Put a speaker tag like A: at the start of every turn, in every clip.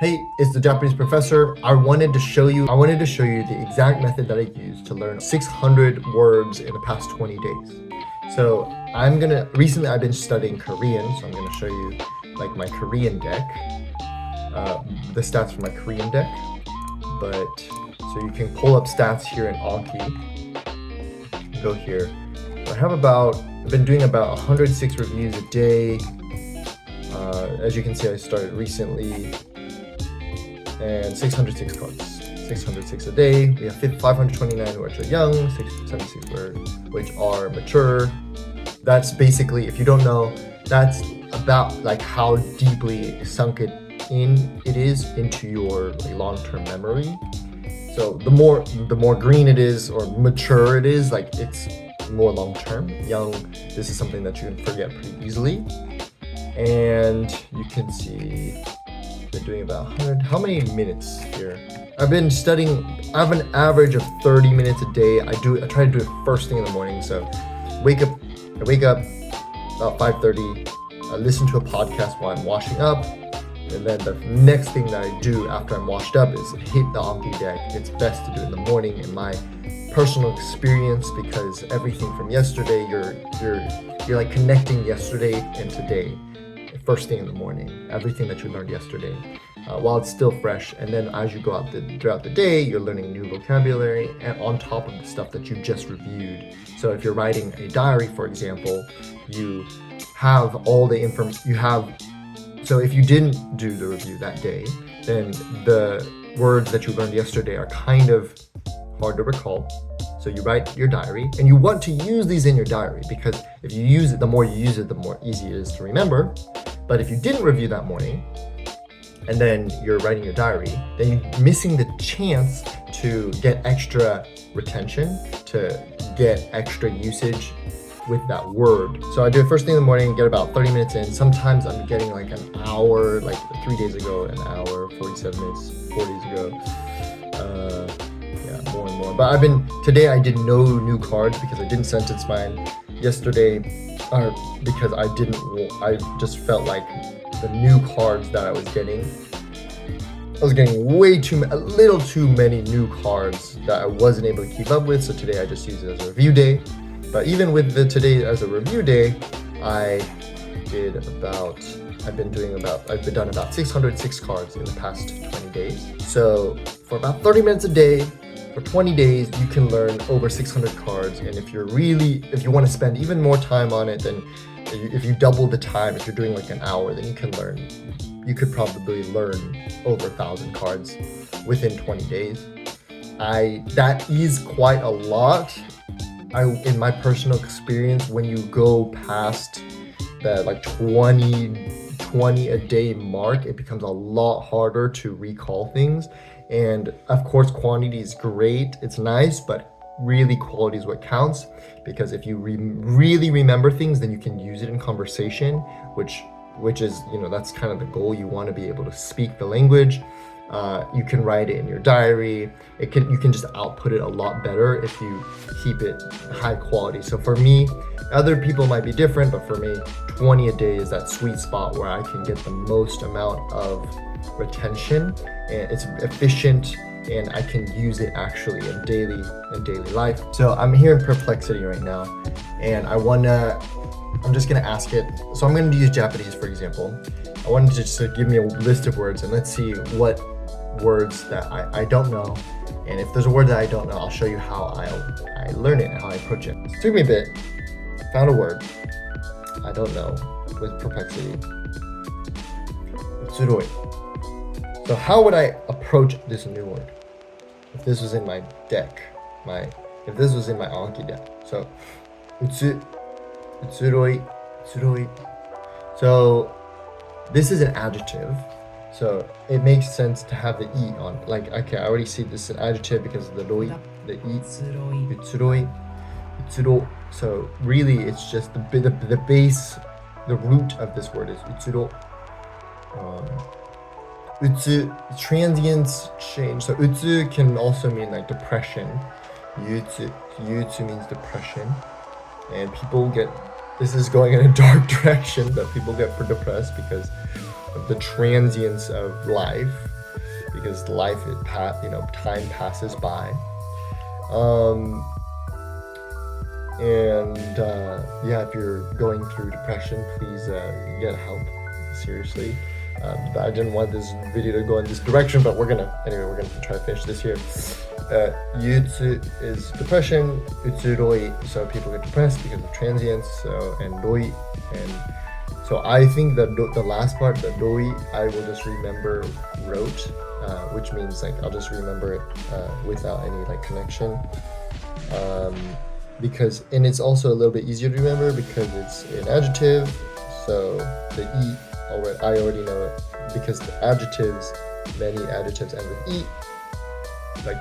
A: Hey, it's the Japanese professor. I wanted to show you the exact method that I used to learn 600 words in the past 20 days. So recently I've been studying Korean, so I'm gonna show you like my Korean deck, the stats for my Korean deck. So you can pull up stats here in Anki. Go here. I've been doing about 106 reviews a day. As you can see, I started recently. And 606 cards. 606 a day. We have 529 which are young, 676 which are mature. That's basically, if you don't know, that's about like how deeply sunk it is into your long-term memory. So the more green it is or mature it is, like it's more long-term. Young, this is something that you can forget pretty easily. And you can see been doing about 100. How many minutes here? I've been studying. I have an average of 30 minutes a day. I try to do it first thing in the morning. So I wake up about 5:30. I listen to a podcast while I'm washing up, and then the next thing that I do after I'm washed up is hit the Anki deck. It's best to do it in the morning in my personal experience, because everything from yesterday, you're like connecting yesterday and today. First thing in the morning, everything that you learned yesterday, while it's still fresh. And then as you go out throughout the day, you're learning new vocabulary and on top of the stuff that you just reviewed. So if you're writing a diary, for example, you have all the information so if you didn't do the review that day, then the words that you learned yesterday are kind of hard to recall. So you write your diary, and you want to use these in your diary, because if you use it, the more you use it, the more easy it is to remember. But if you didn't review that morning, and then you're writing your diary, then you're missing the chance to get extra retention, to get extra usage with that word. So I do it first thing in the morning, get about 30 minutes in. Sometimes I'm getting like an hour, like 3 days ago, an hour, 47 minutes, 4 days ago. More and more. But today I did no new cards because I didn't sentence mine yesterday, because I just felt like the new cards that I was getting a little too many new cards that I wasn't able to keep up with. So today I just used it as a review day. But even with today as a review day, I've done about 606 cards in the past 20 days. So for about 30 minutes a day, for 20 days, you can learn over 600 cards. And if you want to spend even more time on it, then if you double the time, if you're doing like an hour, then you could probably learn over 1,000 cards within 20 days. That is quite a lot. In my personal experience, when you go past the like 20 a day mark, it becomes a lot harder to recall things. And of course, quantity is great, it's nice, but really quality is what counts, because if you really remember things, then you can use it in conversation, which is, that's kind of the goal. You want to be able to speak the language. You can write it in your diary. You can just output it a lot better if you keep it high quality. So for me, other people might be different, but for me, 20 a day is that sweet spot where I can get the most amount of retention, and it's efficient, and I can use it actually in daily life. So I'm here in perplexity right now, and I'm just gonna ask it. So I'm gonna use Japanese, for example. I wanted just to give me a list of words, and let's see what words that I don't know. And if there's a word that I don't know, I'll show you how I learn it and how I approach it. It took me a bit. Found a word I don't know with perplexity. Utsuroi. So how would I approach this new word if this was in my deck? If this was in my Anki deck. So utsuroi. So this is an adjective. So it makes sense to have the e on. Like, okay, I already see this is an adjective because of the roi, the e. Utsuroi. So really, it's just the base, the root of this word is utsuro. Utsu, transience, change. So utsu can also mean like depression. Yutsu means depression, and people get. This is going in a dark direction, but people get depressed because of the transience of life. because time passes by. If you're going through depression, please get help, seriously. I didn't want this video to go in this direction, but we're gonna try to finish this here. Yutsu is depression, utsuroi, so people get depressed because of transience, and roi, and so I think that the last part, the roi, I will just remember rote, which means like I'll just remember it without any like connection, because, and it's also a little bit easier to remember because it's an adjective, so the I already know it, because the adjectives, many adjectives end with I,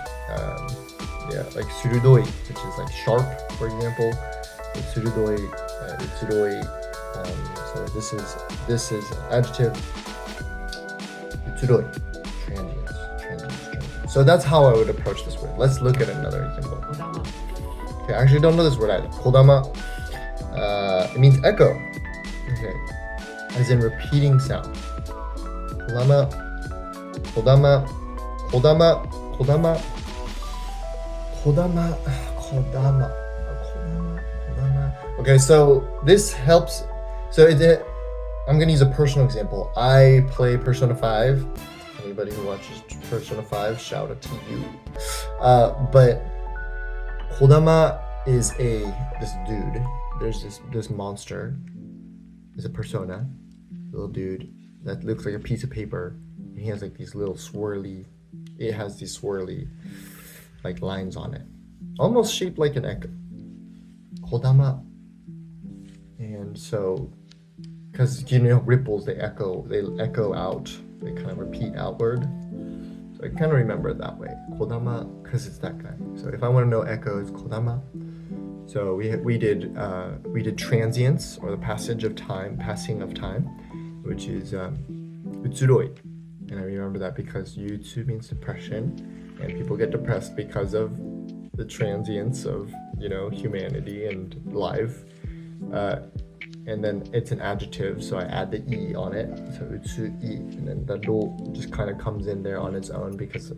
A: like surudoi, which is like sharp, for example. Surudoi, utsuroi, so this is adjective. Utsuroi, transience. So that's how I would approach this word. Let's look at another example. Okay, I actually don't know this word either. Kodama, it means echo. Okay, as in repeating sound. Kodama. Okay, so this helps. So I'm gonna use a personal example. I play Persona 5. Anybody who watches Persona 5, shout out to you. But Kodama is this dude. There's this monster. Is a persona, little dude that looks like a piece of paper. And he has like these little swirly. It has these swirly like lines on it, almost shaped like an echo. Kodama. And so, because ripples, they echo out, they kind of repeat outward. So I kind of remember it that way. Kodama, because it's that guy. So if I want to know echo, it's Kodama. So we did transience, or the passing of time, which is utsuroi. And I remember that because yutsu means depression, and people get depressed because of the transience of humanity and life. And then it's an adjective, so I add the I on it, so utsui, and then the ro just kind of comes in there on its own, because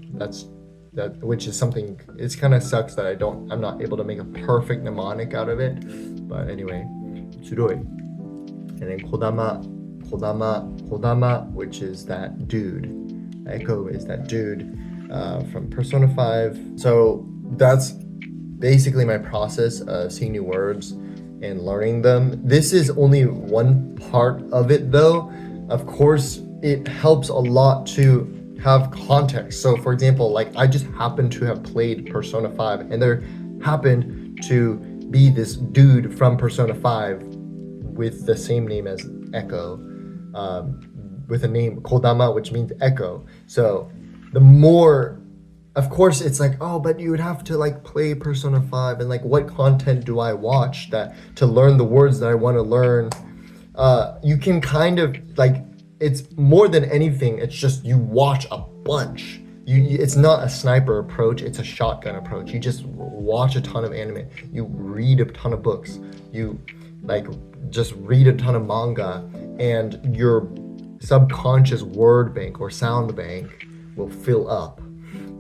A: which is something, it kind of sucks that I'm not able to make a perfect mnemonic out of it, but anyway, utsuroi. And then kodama, which is that dude. Echo is that dude from Persona 5. So that's basically my process of seeing new words and learning them. This is only one part of it though. Of course, it helps a lot to have context. So for example, like I just happened to have played Persona 5, and there happened to be this dude from Persona 5 with the same name as Echo, with a name Kodama, which means echo. So the more, of course, it's like, oh, but you would have to like play Persona 5, and like what content do I watch to learn the words that I want to learn? You can kind of like, it's more than anything, it's just you watch a bunch. It's not a sniper approach, it's a shotgun approach. You just watch a ton of anime, you read a ton of books, you like just read a ton of manga, and your subconscious word bank or sound bank will fill up.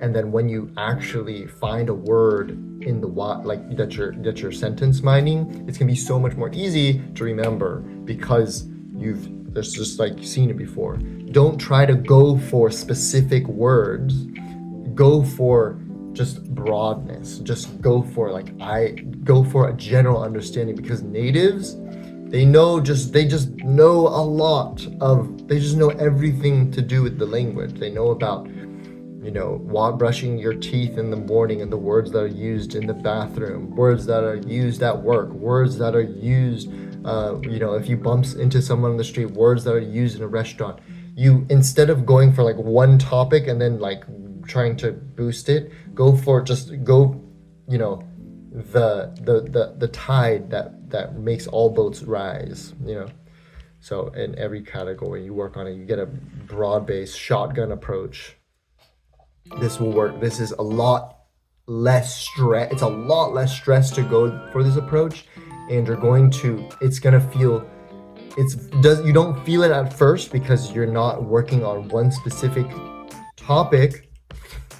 A: And then when you actually find a word in the like that you're sentence mining, it's gonna be so much more easy to remember because you've just like seen it before. Don't try to go for specific words. Go for just broadness. Just go for a general understanding, because natives, they just know everything to do with the language. They know about brushing your teeth in the morning and the words that are used in the bathroom, words that are used at work, words that are used, if you bump into someone on the street, words that are used in a restaurant. You, instead of going for like one topic and then like trying to boost it, go for the tide that makes all boats rise, So in every category you work on it, you get a broad-based shotgun approach. This will work. This is a lot less stress. It's a lot less stress to go for this approach, and you don't feel it at first because you're not working on one specific topic,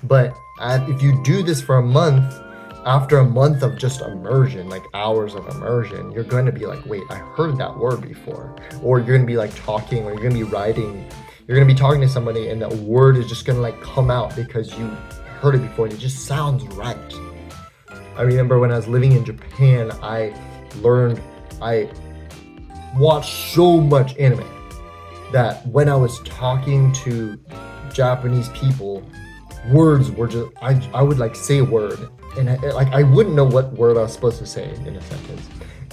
A: but if you do this for a month, after a month of just immersion, like hours of immersion, you're going to be like, wait, I heard that word before. Or you're going to be like talking, or you're going to be writing, you're going to be talking to somebody, and that word is just going to like come out because you heard it before and it just sounds right. I remember when I was living in Japan, I watched so much anime that when I was talking to Japanese people, words were just, I would like say a word, and I wouldn't know what word I was supposed to say in a sentence,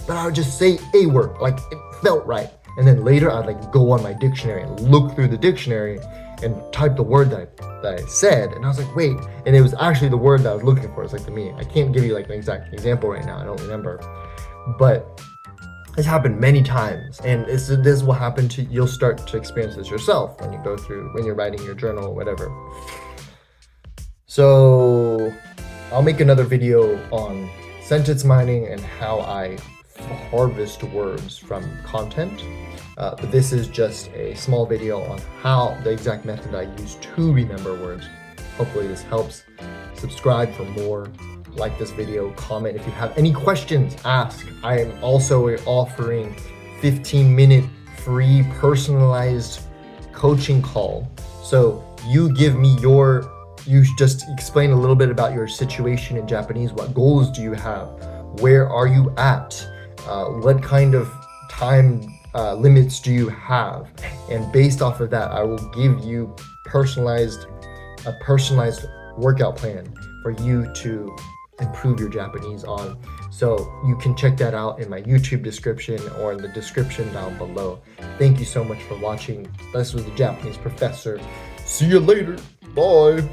A: but I would just say a word, like it felt right. And then later I'd like go on my dictionary and look through the dictionary and type the word that I said, and I was like, wait, and it was actually the word that I was looking for. It's like the meaning. I can't give you like an exact example right now, I don't remember, but it's happened many times, and this is what happened to, you'll start to experience this yourself when you're writing your journal or whatever. So I'll make another video on sentence mining and how I harvest words from content. But this is just a small video on how the exact method I use to remember words. Hopefully this helps. Subscribe for more. Like this video, comment. If you have any questions, ask. I am also offering 15-minute free personalized coaching call. So you give me you just explain a little bit about your situation in Japanese. What goals do you have? Where are you at? What kind of time limits do you have? And based off of that, I will give you a personalized workout plan for you to improve your Japanese on. So you can check that out in my YouTube description or in the description down below. Thank you so much for watching. This was the Japanese Professor. See you later. Bye.